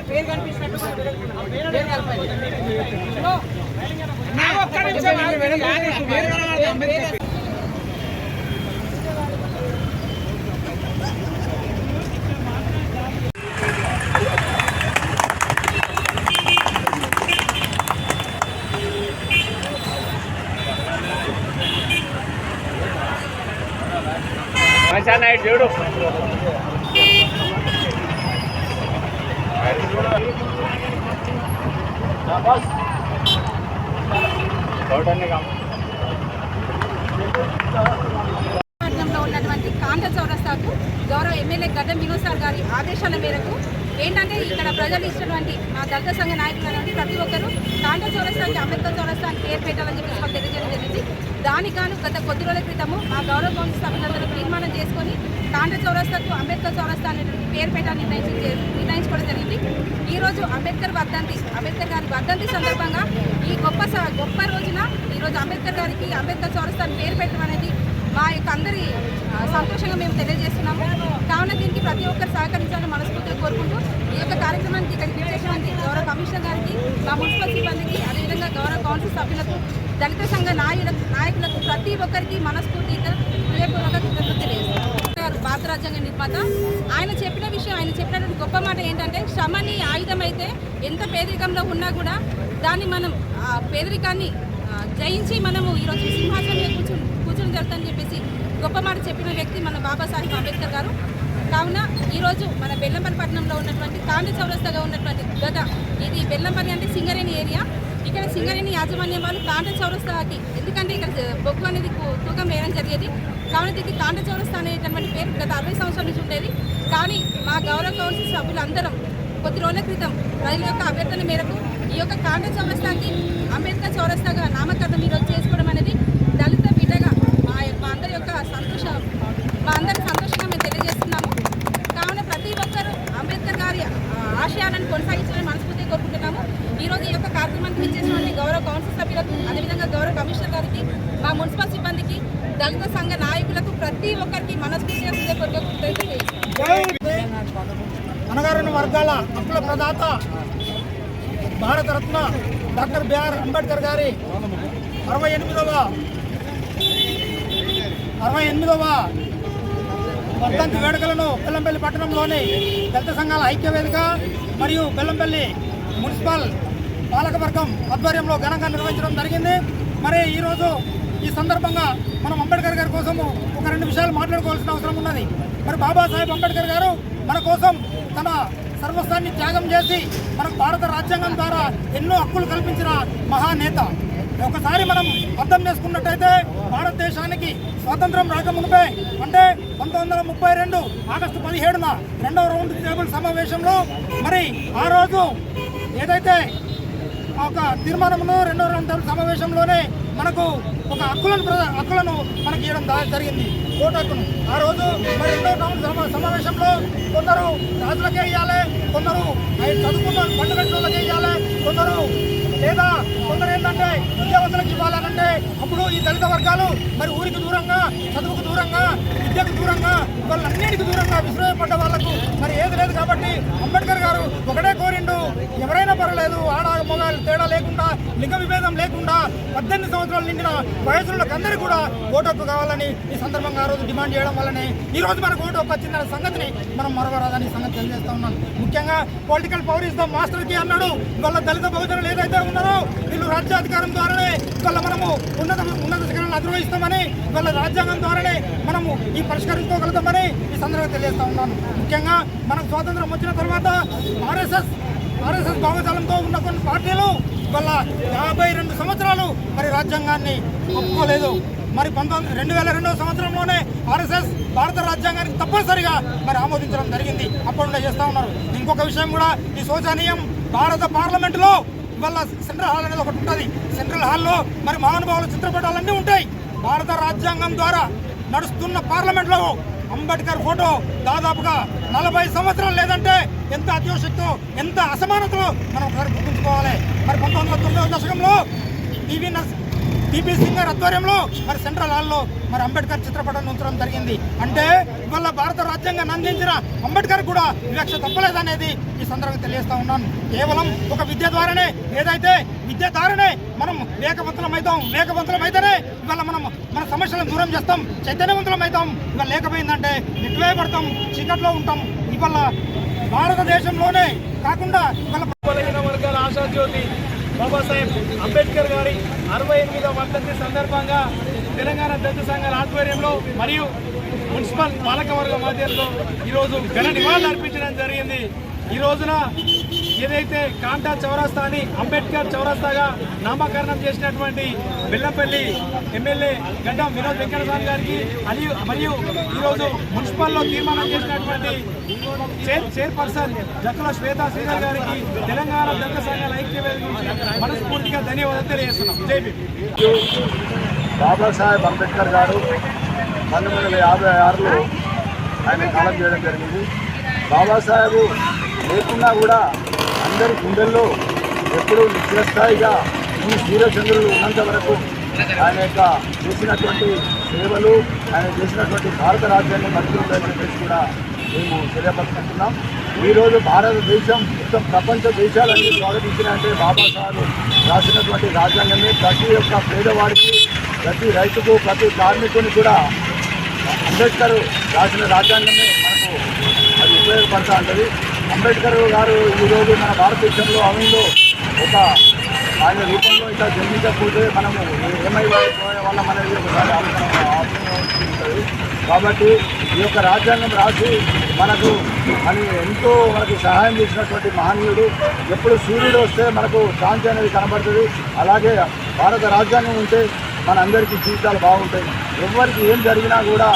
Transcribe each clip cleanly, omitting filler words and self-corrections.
పేరు కనిపిస్తున్నట్టు చూడు ఉన్నటువంటి కాంట చౌరస్తాకు గౌరవ ఎమ్మెల్యే గడ్డం వినోద్ సార్ గారి ఆదేశాల మేరకు ఏంటంటే ఇక్కడ ప్రజలు ఇచ్చినటువంటి మా దళిత సంఘ నాయకులు ప్రతి ఒక్కరూ కాంట చౌరస్తానికి అంబేద్కర్ చౌరస్తానికి పేరు పెట్టాలని చెప్పేసి మాకు తెలియజేయడం జరిగింది. దానికి గాను గత కొద్ది రోజుల క్రితము మా గౌరవ కౌన్సిల్ సభ్యులందరూ తీర్మానం చేసుకొని కాంట చౌరస్తాకు అంబేద్కర్ చౌరస్తా అనేటువంటి పేరు పెట్టాలని నిర్ణయించుకోవడం జరిగింది. ఈరోజు అంబేద్కర్ గారి వర్ధంతి సందర్భంగా ఈ గొప్ప రోజున ఈరోజు అంబేద్కర్ గారికి అంబేద్కర్ చౌరస్తాని పేరు పెట్టడం అనేది మా యొక్క అందరి సంతోషంగా మేము తెలియజేస్తున్నాము. కావున దీనికి ప్రతి ఒక్కరు సహకరించాలని మనస్ఫూర్తిగా కోరుకుంటూ ఈ యొక్క కార్యక్రమానికి ఇక్కడికి విచ్చేసినటువంటి గౌరవ కమిషనర్ గారికి, మా మున్సిపల్ సిబ్బందికి, అదేవిధంగా గౌరవ కౌన్సిల్ సభ్యులకు, దళిత సంఘ నాయకులకు ప్రతి ఒక్కరికి మనస్ఫూర్తిగా హృదయపూర్వక కృతజ్ఞతలు తెలియజేస్తున్నారు. భారత రాజ్యాంగ నిర్మాత ఆయన చెప్పిన విషయం, ఆయన చెప్పినటువంటి గొప్ప మాట ఏంటంటే శ్రమని ఆయుధమైతే ఎంత పేదరికంలో ఉన్నా కూడా దాన్ని మనం పేదరికాన్ని జయించి మనము ఈరోజు సింహాసనం కూర్చొని జరుగుతుందని చెప్పేసి గొప్ప మాట చెప్పిన వ్యక్తి మన బాబాసాహెబ్ అంబేద్కర్ గారు. కావున ఈరోజు మన బెల్లంపల్లి పట్టణంలో ఉన్నటువంటి కాంట చౌరస్తాగా ఉన్నటువంటి ఇది బెల్లంపల్లి అంటే సింగరేణి ఏరియా. ఇక్కడ సింగరేణి యాజమాన్యం వాళ్ళు కాంట చౌరస్తాకి, ఎందుకంటే ఇక్కడ బొగ్గు అనేది తూకం వేయడం జరిగేది. కావున దీనికి కాంట చౌరస్తా అనేటువంటి పేరు గత 60 సంవత్సరాల నుంచి ఉండేది. కానీ మా గౌరవ కౌన్సిల్ సభ్యులందరం కొద్ది రోజుల క్రితం ప్రజల యొక్క అభ్యర్థన మేరకు ఈ యొక్క కాంట చౌరస్తాకి అంబేద్కర్ చౌరస్తాగా నామకరణం ఈరోజు చేసుకోవడం అనేది దళిత బిడ్డగా మా అందరి యొక్క మా అందరి సంతోషంగా మేము తెలియజేస్తున్నాము. కావున ప్రతి ఒక్కరూ అంబేద్కర్ గారి ఆశయాలను కొనసాగించాలని మనస్ఫూర్తిగా కోరుకుంటున్నాము. ఈరోజు ఈ యొక్క కార్యక్రమానికి విచ్చేసినటువంటి గౌరవ కౌన్సిల్ సభ్యులకు, అదేవిధంగా గౌరవ కమిషనర్ గారికి, మా మున్సిపల్ సిబ్బందికి, దళిత సంఘ నాయకులకు ప్రతి ఒక్కరికి మనస్ఫూర్తిగా హృదయపూర్వక అణగారిన వర్గాల హక్కుల ప్రదాత భారతరత్న డాక్టర్ బిఆర్ అంబేద్కర్ గారి 68వ వర్ధంతి వేడుకలను బెల్లంపల్లి పట్టణంలోని దళిత సంఘాల ఐక్యవేదిక మరియు బెల్లంపల్లి మున్సిపల్ పాలకవర్గం ఆధ్వర్యంలో ఘనంగా నిర్వహించడం జరిగింది. మరి ఈరోజు ఈ సందర్భంగా మనం అంబేద్కర్ గారి కోసము ఒక 2 విషయాలు మాట్లాడుకోవాల్సిన అవసరం ఉన్నది. మరి బాబాసాహెబ్ అంబేద్కర్ గారు మన కోసం తన సర్వస్వాన్ని త్యాగం చేసి మనకు భారత రాజ్యాంగం ద్వారా ఎన్నో హక్కులు కల్పించిన మహానేత. ఒకసారి మనం అర్థం చేసుకున్నట్టయితే భారతదేశానికి స్వాతంత్రం రాకముందే అంటే 1932 ఆగస్టు 17న 2వ రౌండ్ టేబుల్ సమావేశంలో మరి ఆ రోజు ఏదైతే ఒక తీర్మానమును 2వ రౌండ్ టేబుల్ సమావేశంలోనే మనకు ఒక హక్కులను మనకి ఇవ్వడం జరిగింది, ఓటు హక్కును. ఆ రోజు మరి 2వ రౌండ్ సమావేశంలో కొందరు రాజులకే ఇవ్వాలి, కొందరు చదువుకున్న పండుగలకే ఇవ్వాలి, కొందరు ఏంటంటే విద్యావంతులకు ఇవ్వాలనంటే అప్పుడు ఈ దళిత వర్గాలు మరి ఊరికి దూరంగా, చదువుకు దూరంగా, విద్యకు దూరంగా, వాళ్ళన్నిటికి దూరంగా విసిరేయబడ్డ వాళ్లకు మరి ఏది లేదు. కాబట్టి అంబేద్కర్ గారు ఒకటే కోరిండు, ఎవరైనా పర్వాలేదు, ఆడ మొగాలు తేడా లేకుండా, లింగ విభేదం లేకుండా 18 సంవత్సరాలు నిండిన వయసులకు అందరికీ కూడా ఓటు హక్కు కావాలని ఈ సందర్భంగా ఆ రోజు డిమాండ్ చేయడం వల్లనే ఈరోజు మనకు ఓటు హక్కు వచ్చిందన్న సంగతిని మనం మరవరాదని సంగతి తెలియజేస్తా ఉన్నాను. ముఖ్యంగా political power is the master key అన్నాడు. వాళ్ళ దళిత బహుజనులు ఏదైతే ఉన్నారో వీళ్ళు రాజ్యాధికారం ద్వారానే వాళ్ళ మనము ఉన్నత శిఖరాలను అధిరోహిస్తామని, వాళ్ళ రాజ్యాంగం ద్వారానే మనము ఈ పరిష్కరించుకోగలుగుతామని ఈ సందర్భంగా తెలియజేస్తా ఉన్నాను. ముఖ్యంగా మనకు స్వాతంత్రం వచ్చిన తర్వాత ఆర్ఎస్ఎస్ ఆర్ఎస్ఎస్ భావజాలంతో ఉన్న కొన్ని పార్టీలు వల్ల 52 సంవత్సరాలు మరి రాజ్యాంగాన్ని ఒప్పుకోలేదు. మరి 2002 సంవత్సరంలోనే ఆర్ఎస్ఎస్ భారత రాజ్యాంగానికి తప్పనిసరిగా మరి ఆమోదించడం జరిగింది. అప్పుడు చేస్తూ ఉన్నారు. ఇంకొక విషయం కూడా ఈ శోచనీయం, భారత పార్లమెంటులో ఇవాళ సెంట్రల్ హాల్ అనేది ఒకటి ఉంటుంది. సెంట్రల్ హాల్లో మరి మహానుభావుల చిత్రపటాలన్నీ ఉంటాయి. భారత రాజ్యాంగం ద్వారా నడుస్తున్న పార్లమెంట్లో అంబేద్కర్ ఫోటో దాదాపుగా 40 సంవత్సరాలు లేదంటే ఎంత అత్యోశక్తో, ఎంత అసమానతలో మనం ఒకసారి గుర్తుంచుకోవాలి. మరి 1909వ దశకంలో టీపీ సింగర్ ఆధ్వర్యంలో మరి సెంట్రల్ హాల్లో మరి అంబేద్కర్ చిత్రపటాన్ని ఉంచడం జరిగింది. అంటే ఇవాళ భారత రాజ్యాంగాన్ని అందించిన అంబేద్కర్ కూడా వివక్ష తప్పలేదనేది ఈ సందర్భంగా తెలియజేస్తా ఉన్నాను. కేవలం ఒక విద్య ద్వారానే, ఏదైతే విద్య ద్వారానే మనం వేగవంతులమైతేనే ఇవాళ మనం మన సమస్యలను దూరం చేస్తాం, చైతన్యవంతులమవుతాం. ఇవాళ లేకపోయిందంటే నిట్వేయబడతాం, చీకట్లో ఉంటాం. ఇవాళ భారతదేశంలోనే కాకుండా ఇవాళ బలహీన వర్గాల ఆశాజ్యోతి బాబాసాహెబ్ అంబేద్కర్ గారి 68వ వర్ధంతి సందర్భంగా తెలంగాణ దళిత సంఘాల ఆధ్వర్యంలో మరియు మున్సిపల్ పాలకవర్గం ఆధ్వర్యంలో ఈరోజు ఘన నివాళులు అర్పించడం జరిగింది. ఈ రోజున ఏదైతే కాంటా చౌరస్తా అని అంబేద్కర్ చౌరస్తాగా నామకరణం చేసినటువంటి బెల్లంపల్లి ఎమ్మెల్యే గడ్డం వినోద్ వెంకటస్వామి గారికి మరియు ఈరోజు మున్సిపల్లో తీర్మానం చేసినటువంటి చైర్పర్సన్ జక్కుల శ్వేతా శ్రీధర్ గారికి తెలంగాణ దళిత సంఘాల ఐక్యవేదిక నుంచి మనస్ఫూర్తిగా ధన్యవాదాలు తెలియజేస్తున్నాం. జై భీమ్. బాబాసాహెబ్ అంబేద్కర్ గారు 1956లో ఆయన కాలం చేయడం జరిగింది. బాబాసాహెబ్ లేకున్నా కూడా అందరి గుండెల్లో ఎప్పుడూ చిరస్థాయిగా ఈ సూర్యచంద్రులు ఉన్నంత వరకు ఆయన యొక్క చేసినటువంటి సేవలు, ఆయన చేసినటువంటి భారత రాజ్యాన్ని మర్చిపోతాయని చెప్పేసి కూడా మేము తెలియపరుచుకుంటున్నాం. ఈరోజు భారతదేశం మొత్తం ప్రపంచ దేశాలన్నీ స్వాగతించినంటే బాబాసాహెబ్ రాసినటువంటి రాజ్యాంగాన్ని ప్రతి ఒక్క పేదవాడికి, ప్రతి రైతుకు, ప్రతి కార్మికుని కూడా అంబేద్కర్ రాసిన రాజ్యాంగమే మనకు అది ఉపయోగపడుతూ ఉంటుంది. అంబేద్కర్ గారు ఈరోజు మన భారతదేశంలో అమలులో ఒక ఆయన రూపంలో ఇంకా జన్మించకపోతే మనము ఏమైపోయే వాళ్ళం అనేది ఒకసారి ఆలోచన. కాబట్టి ఈ యొక్క రాజ్యాంగం రాసి మనకు ఎంతో మనకు సహాయం చేసినటువంటి మహనీయుడు. ఎప్పుడు సూర్యుడు వస్తే మనకు శాంతి అనేది కనబడుతుంది. అలాగే భారత రాజ్యాంగం ఉంటే మనందరికీ జీవితాలు బాగుంటాయి. ఎవరికి ఏం జరిగినా కూడా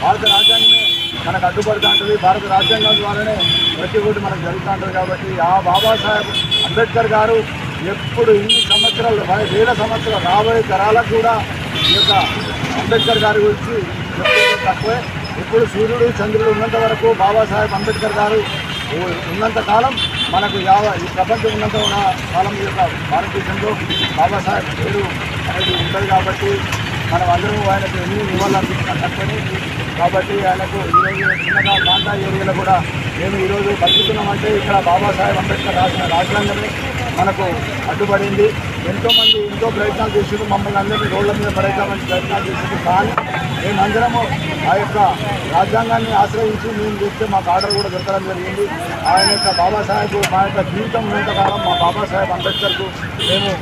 భారత రాజ్యాంగమే మనకు అడ్డుపడుతూ ఉంటుంది. భారత రాజ్యాంగం ద్వారానే ప్రతి ఒక్కటి మనకు జరుగుతూ ఉంటుంది. కాబట్టి ఆ బాబాసాహెబ్ అంబేద్కర్ గారు ఎప్పుడు ఇన్ని సంవత్సరాలు, 10,000 సంవత్సరాలు రాబోయే తరాలకు కూడా ఈ యొక్క అంబేద్కర్ గారి గురించి ఎప్పుడు తక్కువే. ఇప్పుడు సూర్యుడు చంద్రుడు ఉన్నంత వరకు బాబాసాహెబ్ అంబేద్కర్ గారు ఉన్నంత కాలం మనకు ఈ ప్రపంచం ఉన్నంత కాలం ఈ యొక్క భారతదేశంలో బాబాసాహెబ్ పేరు అనేది ఉంటుంది. కాబట్టి మనం అందరూ ఆయనకు ఎన్ని నివాళులు తక్కువని. కాబట్టి ఆయనకు ఈరోజు చిన్నగా కాంటా ఏరియాలో కూడా మేము ఈరోజు బతుకుతున్నామంటే ఇక్కడ బాబాసాహెబ్ అంబేద్కర్ రాసిన రాజ్యాంగమే మనకు అడ్డుపడింది. ఎంతోమంది ఎంతో ప్రయత్నాలు చేసారు, మమ్మల్ని అందరినీ రోడ్ల మీద పడేద్దామని ప్రయత్నాలు చేసారు. కానీ మేమందరము ఆ యొక్క రాజ్యాంగాన్ని ఆశ్రయించి మేము చేస్తే మాకు ఆర్డర్ కూడా దొరకడం జరిగింది. ఆయన యొక్క బాబాసాహెబ్ మా యొక్క జీవితం ఉన్నంతకాలం మా బాబాసాహెబ్ అంబేద్కర్కు మేము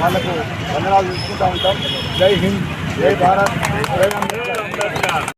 వాళ్ళకు వందనాలు తీసుకుంటూ ఉంటాం. జై హింద్, జై భారత్, జై అంబేద్కర్.